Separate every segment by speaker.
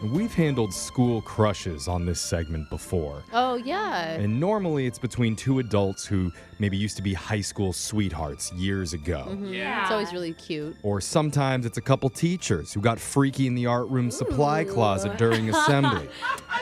Speaker 1: We've handled school crushes on this segment before.
Speaker 2: Oh, yeah.
Speaker 1: And normally it's between two adults who maybe used to be high school sweethearts years ago.
Speaker 2: Mm-hmm.
Speaker 3: Yeah.
Speaker 2: It's always really cute.
Speaker 1: Or sometimes it's a couple teachers who got freaky in the art room supply closet during assembly.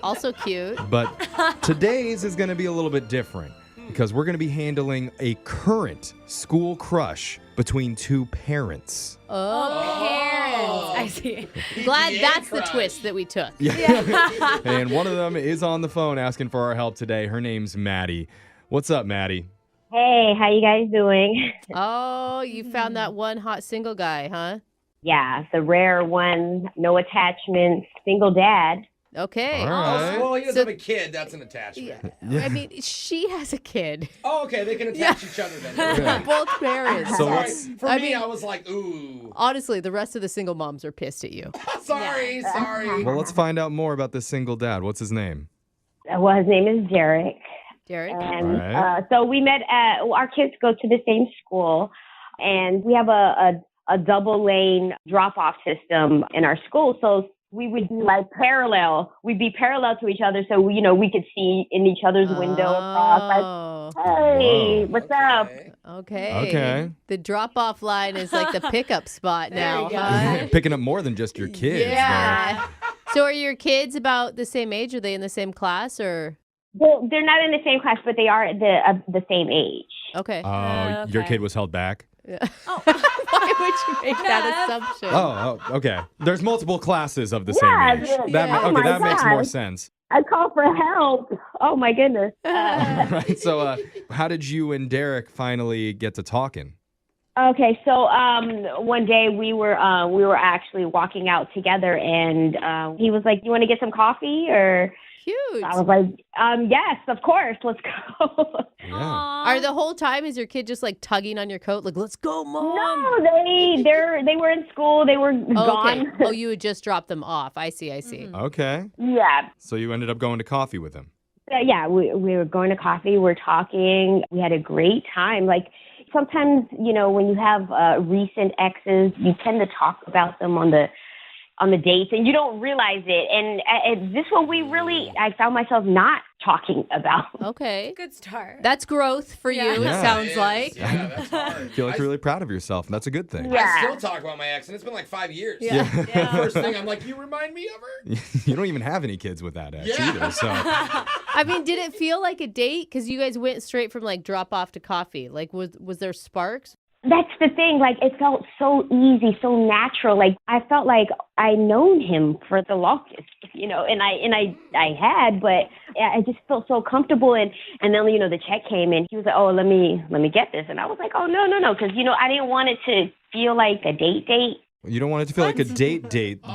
Speaker 2: Also cute.
Speaker 1: But today's is going to be a little bit different because we're going to be handling a current school crush between two parents.
Speaker 3: Parents. I see.
Speaker 2: Glad
Speaker 4: PTA
Speaker 2: that's the
Speaker 4: crush.
Speaker 2: twist that we took.
Speaker 1: Yeah. And one of them is on the phone asking for our help today. Her name's Maddie. What's up, Maddie?
Speaker 5: Hey, how you guys doing?
Speaker 2: Oh, you found that one hot single guy, huh?
Speaker 5: Yeah, the rare one, no attachments, single dad.
Speaker 2: Okay.
Speaker 1: All right.
Speaker 4: Well, he doesn't
Speaker 2: So-
Speaker 4: have a kid. That's an attachment.
Speaker 2: I mean, she has a kid.
Speaker 4: Oh, okay. They can attach each other then.
Speaker 1: Yeah.
Speaker 2: Both parents.
Speaker 1: So
Speaker 4: Sorry.
Speaker 1: what's-
Speaker 4: For
Speaker 2: I
Speaker 4: me,
Speaker 2: mean-
Speaker 4: I was like, ooh.
Speaker 2: Honestly, the rest of the single moms are pissed at you.
Speaker 4: Sorry.
Speaker 1: Well, let's find out more about this single dad. What's his name?
Speaker 5: Well, his name is Derek.
Speaker 2: Derek?
Speaker 5: And
Speaker 1: All right.
Speaker 5: so we met at, our kids go to the same school, and we have a double lane drop-off system in our school. So we would be like parallel. We'd be parallel to each other so, we could see in each other's window across. Like, hey,
Speaker 1: Whoa.
Speaker 5: what's up?
Speaker 2: Okay.
Speaker 1: Okay.
Speaker 2: The drop-off line is like the pickup spot now,
Speaker 4: you go.
Speaker 2: huh?
Speaker 1: Picking up more than just your kids.
Speaker 2: Yeah. So are your kids about the same age? Are they in the same class or?
Speaker 5: Well, they're not in the same class, but they are the same age.
Speaker 2: Okay.
Speaker 1: Oh, your
Speaker 3: Okay.
Speaker 1: kid was held back?
Speaker 2: Why would you make that assumption?
Speaker 1: Oh, okay. There's multiple classes of the
Speaker 5: Yeah,
Speaker 1: same age.
Speaker 5: yeah.
Speaker 1: Okay,
Speaker 5: Oh my
Speaker 1: that makes more
Speaker 5: God.
Speaker 1: sense.
Speaker 5: I call for help. Oh my goodness.
Speaker 1: All right. So, how did you and Derek finally get to talking?
Speaker 5: Okay, so one day we were actually walking out together, and he was like, "You want to get some coffee?" Or
Speaker 2: Cute.
Speaker 5: I was like, "Yes, of course, let's go."
Speaker 1: Yeah.
Speaker 2: Are the whole time is your kid just like tugging on your coat, like "Let's go, mom"?
Speaker 5: No, they were in school. They were
Speaker 2: Oh,
Speaker 5: gone.
Speaker 2: okay. Oh, you would just drop them off. I see.
Speaker 1: Okay.
Speaker 5: Yeah.
Speaker 1: So you ended up going to coffee with him.
Speaker 5: Yeah, we were going to coffee. We're talking. We had a great time. Like sometimes, when you have recent exes, you tend to talk about them on the dates, and you don't realize it. And this one, I found myself not talking about.
Speaker 2: Okay.
Speaker 3: Good start.
Speaker 2: That's growth for you,
Speaker 3: Yeah.
Speaker 2: it
Speaker 1: Yeah.
Speaker 2: sounds
Speaker 4: It is.
Speaker 2: like.
Speaker 4: Yeah, that's hard.
Speaker 1: I feel like you're really proud of yourself, and that's a good thing.
Speaker 5: Yeah.
Speaker 4: I still talk about my ex, and it's been like 5 years.
Speaker 2: Yeah.
Speaker 4: First thing, I'm like, you remind me of her?
Speaker 1: You don't even have any kids with that ex
Speaker 4: Yeah.
Speaker 1: either. So,
Speaker 2: I mean, did it feel like a date? Because you guys went straight from like drop off to coffee. Like, was there sparks?
Speaker 5: That's the thing. Like, it felt so easy, so natural. Like, I felt like I known him for the longest, and I had, but I just felt so comfortable. And then, the check came in. He was like, "Oh, let me get this." And I was like, "Oh, no. Because, I didn't want it to feel like a date.
Speaker 1: you don't want it to feel like a date.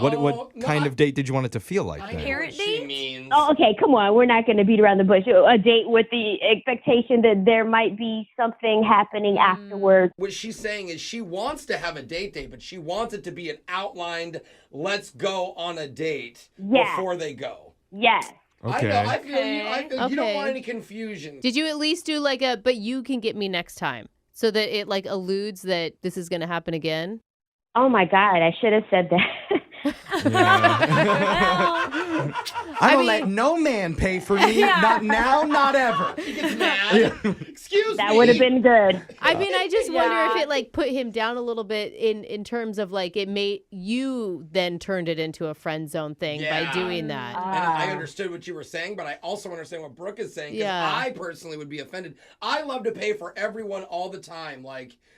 Speaker 1: What
Speaker 4: Oh,
Speaker 1: kind
Speaker 4: no,
Speaker 1: of date did you want it to feel like
Speaker 4: I
Speaker 1: then?
Speaker 4: know
Speaker 3: Parent
Speaker 4: what she
Speaker 3: date?
Speaker 4: means.
Speaker 5: Oh, okay, come on. We're not going to beat around the bush. A date with the expectation that there might be something happening afterwards.
Speaker 4: What she's saying is she wants to have a date, but she wants it to be an outlined, let's go on a date
Speaker 5: Yeah.
Speaker 4: before they go.
Speaker 5: Yes.
Speaker 1: Okay.
Speaker 4: I know. I feel you. I feel you don't
Speaker 2: Okay.
Speaker 4: want any confusion.
Speaker 2: Did you at least do like but you can get me next time? So that it like alludes that this is going to happen again?
Speaker 5: Oh, my God. I should have said that.
Speaker 1: I don't
Speaker 2: mean-
Speaker 1: let no man pay for me. Not now, not ever.
Speaker 4: He gets mad. Excuse
Speaker 5: That
Speaker 4: me.
Speaker 5: would have been good.
Speaker 2: I mean, I just wonder if
Speaker 3: Yeah.
Speaker 2: it like put him down a little bit in terms of like it made you then turned it into a friend zone thing by
Speaker 4: Yeah.
Speaker 2: doing that.
Speaker 4: And I understood what you were saying, but I also understand what Brooke is saying. Because
Speaker 2: Yeah.
Speaker 4: I personally would be offended. I love to pay for everyone all the time.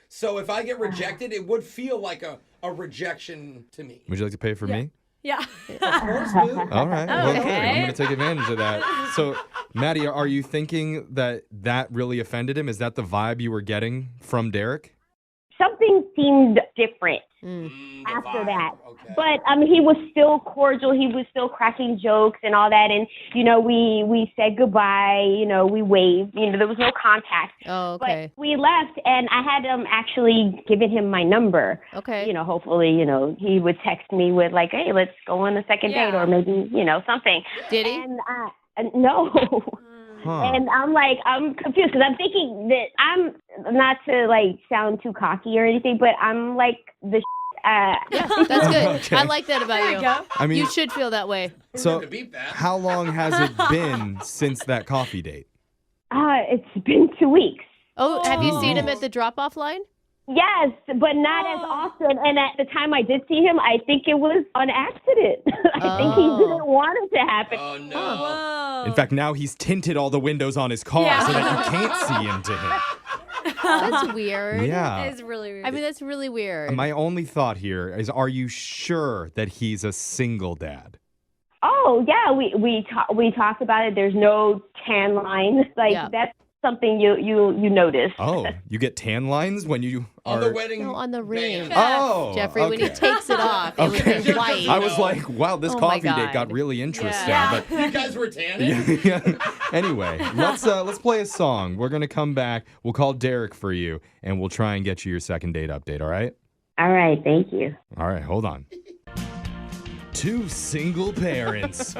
Speaker 4: So if I get rejected, it would feel like a rejection to me.
Speaker 1: Would you like to pay for me?
Speaker 3: Yeah.
Speaker 4: Of course, boo.
Speaker 1: All right. Well, good.
Speaker 3: Okay.
Speaker 1: I'm going to take advantage of that. So, Maddie, are you thinking that really offended him? Is that the vibe you were getting from Derek?
Speaker 5: Something seemed different
Speaker 2: Mm.
Speaker 4: The
Speaker 5: after
Speaker 4: vibe.
Speaker 5: that.
Speaker 4: Okay.
Speaker 5: But he was still cordial. He was still cracking jokes and all that. And, we said goodbye. We waved. There was no contact.
Speaker 2: Oh, okay.
Speaker 5: But we left, and I had actually given him my number.
Speaker 2: Okay.
Speaker 5: Hopefully, he would text me with like, "Hey, let's go on a second date,"
Speaker 3: Yeah.
Speaker 5: or maybe, something.
Speaker 2: Did he?
Speaker 5: And no.
Speaker 1: Huh.
Speaker 5: And I'm confused because I'm thinking that I'm not to like sound too cocky or anything, but I'm like the
Speaker 2: Yeah, that's good.
Speaker 1: Okay.
Speaker 2: I like that about
Speaker 3: There
Speaker 2: you.
Speaker 3: you go.
Speaker 1: I mean,
Speaker 2: You should feel that way.
Speaker 4: Who's
Speaker 1: So-
Speaker 4: going to beat that?
Speaker 1: how long has it been since that coffee date?
Speaker 5: It's been 2 weeks.
Speaker 2: Oh, have you seen him at the drop-off line?
Speaker 5: Yes, but not as often. And at the time I did see him, I think it was on accident. I think he
Speaker 2: Oh.
Speaker 5: didn't want it to happen.
Speaker 4: Oh, no.
Speaker 3: Whoa.
Speaker 1: In fact, now he's tinted all the windows on his car
Speaker 3: Yeah.
Speaker 1: so that you can't see into him.
Speaker 2: That's weird.
Speaker 1: Yeah.
Speaker 3: It is really weird.
Speaker 2: I mean, that's really weird.
Speaker 1: My only thought here is, are you sure that he's a single dad?
Speaker 5: Oh yeah, we talked about it. There's no tan line. Like
Speaker 2: Yeah.
Speaker 5: that's something you notice.
Speaker 1: Oh, you get tan lines when you
Speaker 4: On
Speaker 1: are...
Speaker 4: the wedding
Speaker 2: No, on the ring.
Speaker 4: band.
Speaker 1: Oh,
Speaker 2: Jeffrey, when he
Speaker 1: okay.
Speaker 2: takes it off, it
Speaker 1: Okay.
Speaker 2: was in white.
Speaker 1: I was like, wow, this
Speaker 2: Oh my
Speaker 1: coffee date got
Speaker 2: God.
Speaker 1: really interesting.
Speaker 3: Yeah.
Speaker 1: But
Speaker 4: You guys were tanning?
Speaker 1: yeah. Anyway, let's play a song. We're gonna come back. We'll call Derek for you, and we'll try and get you your second date update. All right?
Speaker 5: All right, thank you.
Speaker 1: All right. Hold on. Two single parents,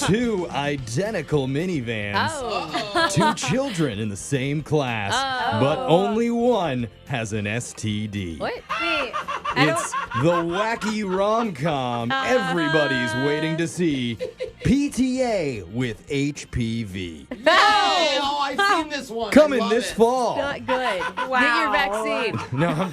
Speaker 1: two identical minivans,
Speaker 2: Oh.
Speaker 1: two children in the same class,
Speaker 2: Oh.
Speaker 1: but only one has an STD.
Speaker 2: What?
Speaker 3: Wait, I
Speaker 1: It's the wacky rom-com everybody's waiting to see. PTA with HPV.
Speaker 4: Oh, I've seen this one. I
Speaker 1: Coming
Speaker 4: love
Speaker 1: this
Speaker 4: it.
Speaker 1: fall.
Speaker 2: Not good.
Speaker 3: Wow.
Speaker 2: Get your vaccine.
Speaker 1: No,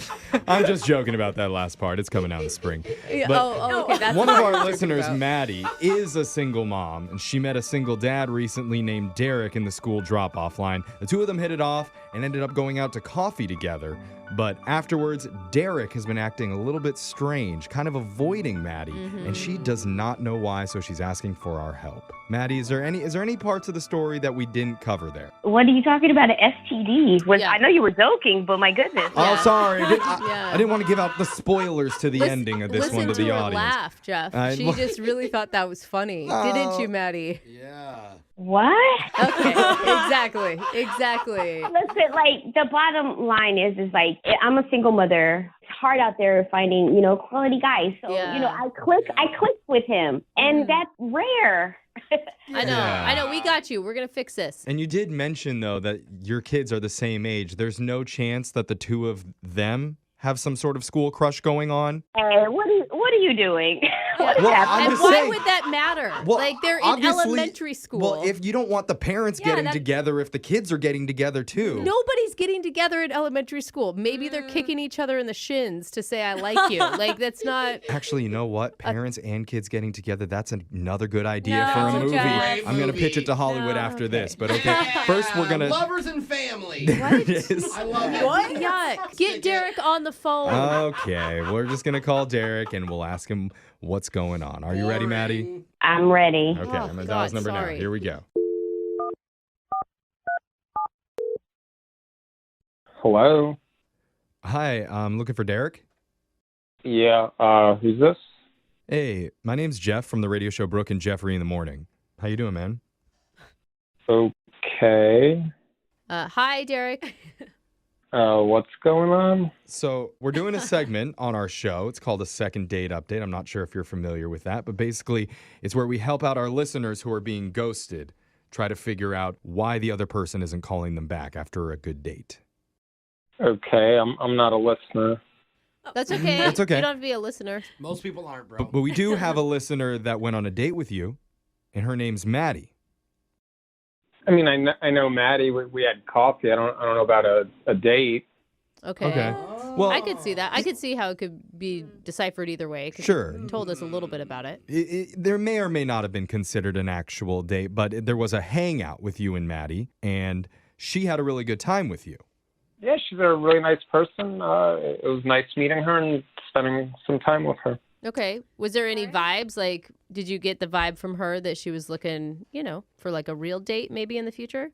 Speaker 1: I'm just joking about that last part. It's coming out in the spring.
Speaker 2: Yeah,
Speaker 1: But
Speaker 2: oh, okay. That's
Speaker 1: one
Speaker 2: what
Speaker 1: of
Speaker 2: we're
Speaker 1: our
Speaker 2: talking
Speaker 1: listeners,
Speaker 2: about.
Speaker 1: Maddie, is a single mom, and she met a single dad recently named Derek in the school drop-off line. The two of them hit it off and ended up going out to coffee together. But afterwards, Derek has been acting a little bit strange, kind of avoiding Maddie, and she does not know why, so she's asking for our help. Maddie, is there any parts of the story that we didn't cover there?
Speaker 5: What are you talking about? An STD?
Speaker 2: Yeah.
Speaker 5: I know you were joking, but my goodness.
Speaker 1: Oh,
Speaker 2: Yeah.
Speaker 1: sorry.
Speaker 2: Yeah.
Speaker 1: I didn't want to give out the spoilers to the ending of this
Speaker 2: listen
Speaker 1: one to the
Speaker 2: her
Speaker 1: audience.
Speaker 2: laugh, Jeff.
Speaker 1: I-
Speaker 2: She just really thought that was funny. Didn't you, Maddie?
Speaker 4: Yeah.
Speaker 5: What?
Speaker 2: Okay, exactly.
Speaker 5: Listen, like the bottom line is like I'm a single mother. It's hard out there finding, quality guys. So,
Speaker 2: Yeah.
Speaker 5: I click with him, and that's rare.
Speaker 2: I know.
Speaker 1: Yeah.
Speaker 2: I know. We got you. We're going to fix this.
Speaker 1: And you did mention, though, that your kids are the same age. There's no chance that the two of them have some sort of school crush going on?
Speaker 5: Hey, what are you doing? What is
Speaker 1: Well,
Speaker 5: happening?
Speaker 1: I'm
Speaker 2: And
Speaker 1: just
Speaker 2: why
Speaker 1: saying-
Speaker 2: would that matter?
Speaker 1: Well,
Speaker 2: like, they're in
Speaker 1: obviously-
Speaker 2: elementary school.
Speaker 1: Well, if you don't want the parents
Speaker 2: Yeah,
Speaker 1: getting
Speaker 2: that-
Speaker 1: together, if the kids are getting together too.
Speaker 2: Nobody's getting together in elementary school. Maybe they're kicking each other in the shins to say, I like you. Like, that's not...
Speaker 1: Actually, you know what? Parents and kids getting together, that's another good idea
Speaker 3: No,
Speaker 1: for a movie.
Speaker 3: Jeff.
Speaker 1: I'm going to pitch it to Hollywood
Speaker 3: No.
Speaker 1: after this. But okay,
Speaker 4: Yeah.
Speaker 1: first we're going to...
Speaker 4: Lovers and family.
Speaker 1: There it is.
Speaker 4: I love it.
Speaker 2: What? Yeah. Get Derek on the phone.
Speaker 1: Okay, we're just going to call Derek and we'll ask him what's going on. Are you ready, Maddie?
Speaker 4: Boring.
Speaker 5: I'm ready.
Speaker 1: Okay,
Speaker 2: Oh,
Speaker 1: I'm going to
Speaker 2: God,
Speaker 1: dial his number
Speaker 2: sorry.
Speaker 1: now. Here we go.
Speaker 6: Hello.
Speaker 1: Hi, I'm looking for Derek.
Speaker 6: Yeah. Who's this?
Speaker 1: Hey, my name's Jeff from the radio show Brooke and Jeffrey in the Morning. How you doing, man?
Speaker 6: Okay.
Speaker 2: Hi, Derek.
Speaker 6: What's going on?
Speaker 1: So we're doing a segment on our show. It's called a second date update. I'm not sure if you're familiar with that, but basically it's where we help out our listeners who are being ghosted, try to figure out why the other person isn't calling them back after a good date.
Speaker 6: Okay. I'm not a listener.
Speaker 2: That's okay.
Speaker 1: That's okay.
Speaker 2: You don't have to be a listener.
Speaker 4: Most people aren't, bro.
Speaker 1: But we do have a listener that went on a date with you, and her name's Maddie.
Speaker 6: I mean, I know Maddie. We had coffee. I don't know about a date.
Speaker 2: Okay.
Speaker 1: Okay. Well,
Speaker 2: I could see that. I could see how it could be deciphered either way. 'Cause
Speaker 1: Sure.
Speaker 2: you told us a little bit about it.
Speaker 1: There may or may not have been considered an actual date, but there was a hangout with you and Maddie, and she had a really good time with you.
Speaker 6: Yeah, she's a really nice person. It was nice meeting her and spending some time with her.
Speaker 2: Okay. Was there any vibes? Like, did you get the vibe from her that she was looking, for like a real date maybe in the future?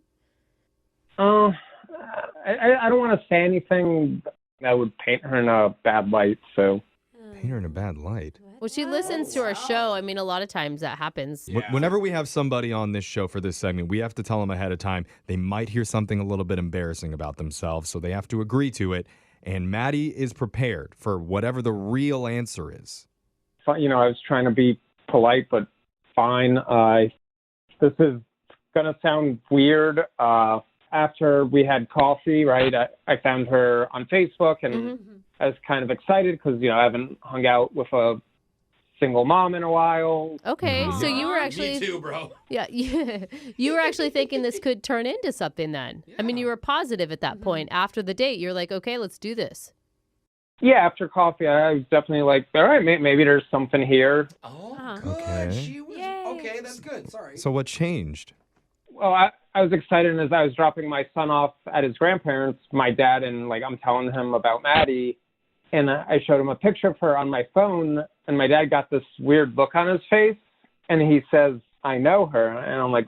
Speaker 6: I don't want to say anything that would paint her in a bad light. So
Speaker 1: Paint her in a bad light.
Speaker 2: Well, she listens to our show. I mean, a lot of times that happens.
Speaker 1: Whenever we have somebody on this show for this segment, we have to tell them ahead of time they might hear something a little bit embarrassing about themselves, so they have to agree to it. And Maddie is prepared for whatever the real answer is.
Speaker 6: I was trying to be polite, but fine. This is gonna sound weird. After we had coffee, right, I found her on Facebook, and I was kind of excited because, I haven't hung out with a single mom in a while.
Speaker 2: Okay, so you were actually
Speaker 4: Me too, bro.
Speaker 2: Yeah, you were actually thinking this could turn into something then. I mean, you were positive at that point. After the date, you're like, okay, let's do this.
Speaker 6: Yeah, after coffee, I was definitely like, all right, maybe there's something here.
Speaker 4: Oh, good.
Speaker 1: Okay.
Speaker 4: She was okay. That's good. Sorry.
Speaker 1: So what changed?
Speaker 6: Well, I was excited, and as I was dropping my son off at his grandparents, my dad, and I'm telling him about Maddie, and I showed him a picture of her on my phone, and my dad got this weird look on his face, and he says, I know her. And I'm like,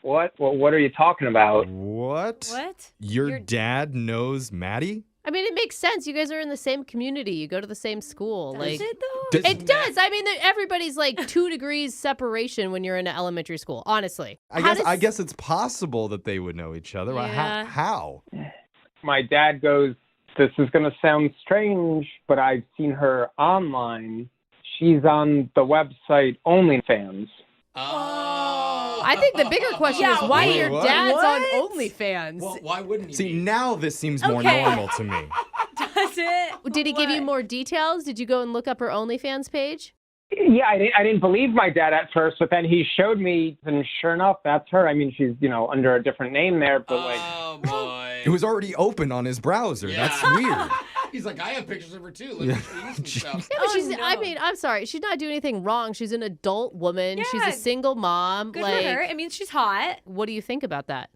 Speaker 6: what? What are you talking about?
Speaker 1: What?
Speaker 3: What?
Speaker 1: Your dad knows Maddie?
Speaker 2: I mean, it makes sense. You guys are in the same community. You go to the same school.
Speaker 3: Does it though?
Speaker 2: It does. I mean, everybody's like 2 degrees separation when you're in elementary school, honestly.
Speaker 1: I guess it's possible that they would know each other.
Speaker 3: Yeah.
Speaker 1: How?
Speaker 6: My dad goes, this is going to sound strange, but I've seen her online. She's on the website OnlyFans.
Speaker 4: Oh.
Speaker 2: I think the bigger question is why
Speaker 1: Wait,
Speaker 2: your
Speaker 1: what?
Speaker 2: dad's on
Speaker 3: What?
Speaker 2: OnlyFans.
Speaker 4: Well, why wouldn't he?
Speaker 1: See,
Speaker 4: be?
Speaker 1: now this seems more
Speaker 3: Okay.
Speaker 1: normal to me.
Speaker 3: Does it?
Speaker 2: Did he give you more details? Did you go and look up her OnlyFans page?
Speaker 6: Yeah, I didn't believe my dad at first, but then he showed me, and sure enough, that's her. I mean, she's, under a different name there, but
Speaker 4: Oh boy.
Speaker 1: It was already open on his browser.
Speaker 4: Yeah.
Speaker 1: That's weird.
Speaker 4: He's like, I have pictures of her too. Let me show you some stuff.
Speaker 2: Yeah, but
Speaker 3: Oh,
Speaker 2: I
Speaker 3: no.
Speaker 2: mean, I'm sorry. She's not doing anything wrong. She's an adult woman. She's
Speaker 3: Yeah.
Speaker 2: a single mom.
Speaker 3: Good
Speaker 2: like,
Speaker 3: for her. I mean, she's hot.
Speaker 2: what do you think about that?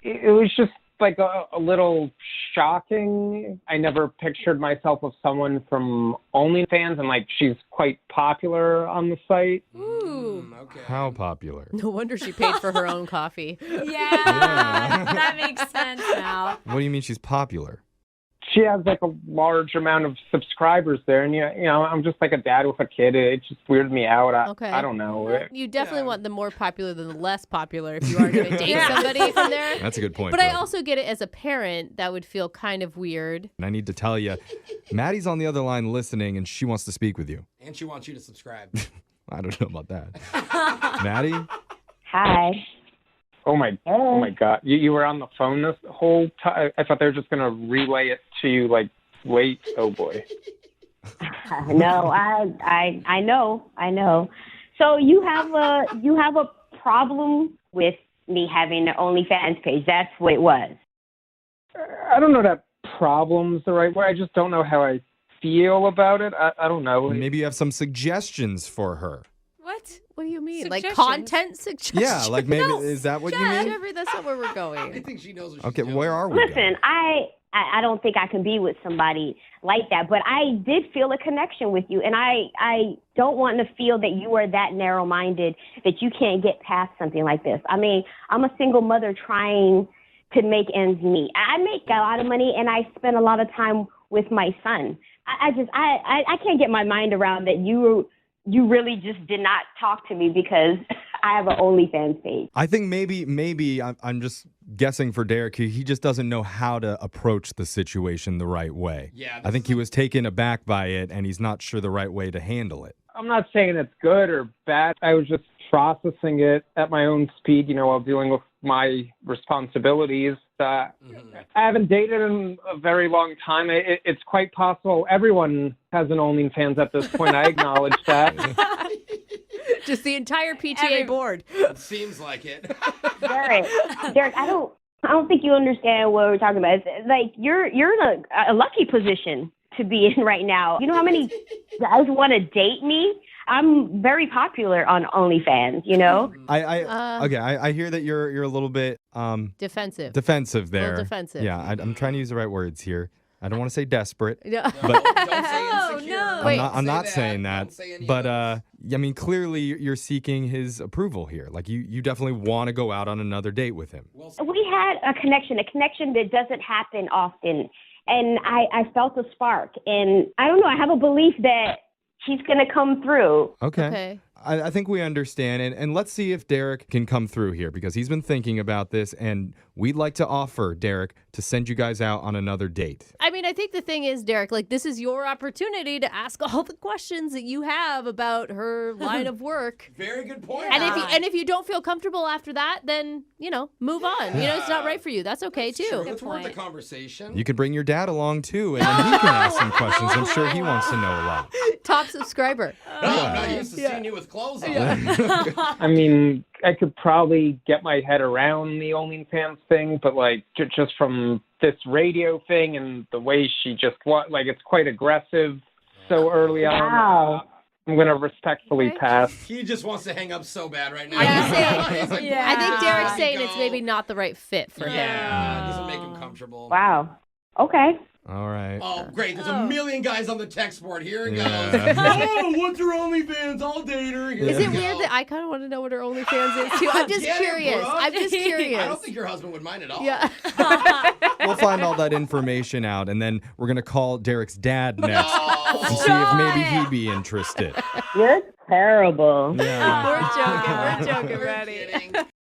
Speaker 6: it was just like a little shocking. I never pictured myself with someone from OnlyFans, and she's quite popular on the site.
Speaker 3: Ooh.
Speaker 4: Okay.
Speaker 1: How popular?
Speaker 2: No wonder she paid for her own coffee.
Speaker 3: Yeah, that makes sense now.
Speaker 1: What do you mean she's popular?
Speaker 6: She has a large amount of subscribers there, and I'm just like a dad with a kid. It just weirded me out.
Speaker 2: Okay.
Speaker 6: I don't know.
Speaker 2: You definitely want the more popular than the less popular if you are going to date somebody from there.
Speaker 1: That's a good point.
Speaker 2: But I
Speaker 1: bro.
Speaker 2: also get it as a parent, that would feel kind of weird.
Speaker 1: And I need to tell you, Maddie's on the other line listening, and she wants to speak with you.
Speaker 4: And she wants you to subscribe.
Speaker 1: I don't know about that. Maddie?
Speaker 5: Hi.
Speaker 6: Oh my God! You were on the phone this whole time. I thought they were just gonna relay it to you. Wait, oh boy.
Speaker 5: No, I know. So you have a problem with me having an OnlyFans page. That's what it was.
Speaker 6: I don't know that problem's the right word. I just don't know how I feel about it. I don't know.
Speaker 1: Maybe you have some suggestions for her.
Speaker 3: What?
Speaker 2: What do you mean? Like
Speaker 3: Suggestions?
Speaker 2: content suggestions?
Speaker 1: Yeah, like maybe, is that what you mean?
Speaker 2: Jeffrey, that's not where we're
Speaker 4: I
Speaker 2: going.
Speaker 4: think she knows what she's
Speaker 1: Okay,
Speaker 4: doing.
Speaker 1: where are we?
Speaker 5: Listen, I don't think I can be with somebody like that, but I did feel a connection with you, and I don't want to feel that you are that narrow-minded that you can't get past something like this. I mean, I'm a single mother trying to make ends meet. I make a lot of money, and I spend a lot of time with my son. I can't get my mind around that you really just did not talk to me because I have an OnlyFans page.
Speaker 1: I think maybe I'm just guessing for Derek. He just doesn't know how to approach the situation the right way.
Speaker 4: Yeah,
Speaker 1: I think he was taken aback by it, and he's not sure the right way to handle it.
Speaker 6: I'm not saying it's good or bad. I was just processing it at my own speed, while dealing with my responsibilities. I haven't dated in a very long time. It's quite possible everyone has an OnlyFans at this point. I acknowledge that.
Speaker 2: Just the entire PTA board.
Speaker 4: It seems like it.
Speaker 5: Derek, I don't think you understand what we're talking about. It's like you're in a lucky position to be in right now. You know how many guys want to date me? I'm very popular on OnlyFans,
Speaker 1: I hear that you're a little bit
Speaker 2: Defensive.
Speaker 1: defensive there.
Speaker 2: little defensive.
Speaker 1: Yeah, I'm trying to use the right words here. I don't want to say desperate.
Speaker 2: Yeah.
Speaker 1: But
Speaker 4: Don't say insecure.
Speaker 3: no.
Speaker 2: Wait.
Speaker 1: I'm not saying that.
Speaker 4: Don't say any of
Speaker 1: But
Speaker 4: those.
Speaker 1: I mean, clearly you're seeking his approval here. Like you definitely want to go out on another date with him.
Speaker 4: Well,
Speaker 5: We had a connection that doesn't happen often. And I felt a spark. And I don't know, I have a belief that he's going to come through.
Speaker 2: Okay.
Speaker 1: I think we understand. And let's see if Derek can come through here because he's been thinking about this. And we'd like to offer Derek to send you guys out on another date.
Speaker 2: I mean, I think the thing is, Derek, like, this is your opportunity to ask all the questions that you have about her line of work.
Speaker 4: Very good point.
Speaker 2: And if you don't feel comfortable after that, then, move on. It's not right for you. That's okay, too.
Speaker 4: True. It's worth the conversation.
Speaker 1: You can bring your dad along, too, and then he can ask some questions. I'm sure he wants to know a lot.
Speaker 2: Top subscriber.
Speaker 4: I'm not used to seeing you with clothes on.
Speaker 6: I mean, I could probably get my head around the OnlyFans thing, but like just from this radio thing and the way she just it's quite aggressive so early on.
Speaker 5: Wow.
Speaker 6: I'm gonna respectfully pass.
Speaker 4: He just wants to hang up so bad right now.
Speaker 2: Yeah.
Speaker 4: He's like,
Speaker 2: I think Derek's
Speaker 4: "Where
Speaker 2: saying
Speaker 4: you
Speaker 2: it's
Speaker 4: go?"
Speaker 2: maybe not the right fit for him.
Speaker 4: Yeah, it doesn't make him comfortable.
Speaker 5: Wow. Okay.
Speaker 1: All right.
Speaker 4: Oh, great. There's a million guys on the text board. Here it
Speaker 1: Yeah.
Speaker 4: goes. Oh, what's her OnlyFans? I'll date her. Here
Speaker 2: Is
Speaker 4: we
Speaker 2: it
Speaker 4: go.
Speaker 2: weird that I kind of want to know what her OnlyFans is, too? I'm just
Speaker 4: Get it,
Speaker 2: curious.
Speaker 4: Brooke.
Speaker 2: I'm just curious.
Speaker 4: I don't think your husband would mind at all.
Speaker 2: Yeah.
Speaker 1: We'll find all that information out, and then we're going to call Derek's dad next
Speaker 4: Oh,
Speaker 1: and see if maybe he'd be interested.
Speaker 5: You're terrible.
Speaker 1: Yeah.
Speaker 2: We're joking. We're joking,
Speaker 4: we're
Speaker 2: Maddie.
Speaker 4: kidding.